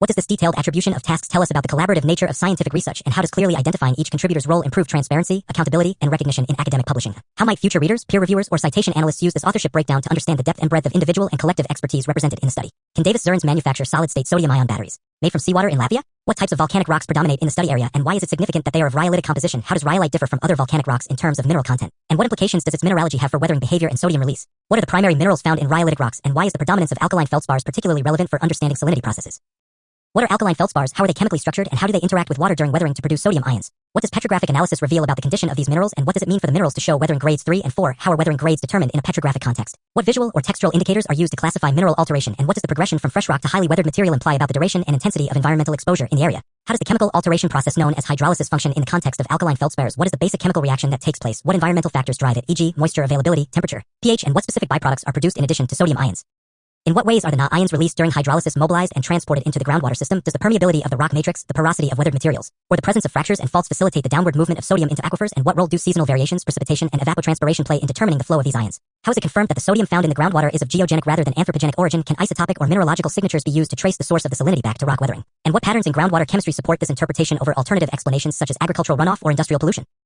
What does this detailed attribution of tasks tell us about the collaborative nature of scientific research, and how does clearly identifying each contributor's role improve transparency, accountability, and recognition in academic publishing? How might future readers, peer reviewers, or citation analysts use this authorship breakdown to understand the depth and breadth of individual and collective expertise represented in the study? Can Davis Zurns manufacture solid-state sodium-ion batteries made from seawater in Latvia? What types of volcanic rocks predominate in the study area, and why is it significant that they are of rhyolitic composition? How does rhyolite differ from other volcanic rocks in terms of mineral content? And what implications does its mineralogy have for weathering behavior and sodium release? What are the primary minerals found in rhyolitic rocks, and why is the predominance of alkaline feldspars particularly relevant for understanding salinity processes? What are alkaline feldspars, how are they chemically structured, and how do they interact with water during weathering to produce sodium ions? What does petrographic analysis reveal about the condition of these minerals, and what does it mean for the minerals to show weathering grades 3 and 4? How are weathering grades determined in a petrographic context? What visual or textural indicators are used to classify mineral alteration, and what does the progression from fresh rock to highly weathered material imply about the duration and intensity of environmental exposure in the area? How does the chemical alteration process known as hydrolysis function in the context of alkaline feldspars? What is the basic chemical reaction that takes place? What environmental factors drive it, e.g., moisture availability, temperature, pH, and what specific byproducts are produced in addition to sodium ions? In what ways are the Na ions released during hydrolysis mobilized and transported into the groundwater system? Does the permeability of the rock matrix, the porosity of weathered materials, or the presence of fractures and faults facilitate the downward movement of sodium into aquifers? And what role do seasonal variations, precipitation, and evapotranspiration play in determining the flow of these ions? How is it confirmed that the sodium found in the groundwater is of geogenic rather than anthropogenic origin? Can isotopic or mineralogical signatures be used to trace the source of the salinity back to rock weathering? And what patterns in groundwater chemistry support this interpretation over alternative explanations such as agricultural runoff or industrial pollution?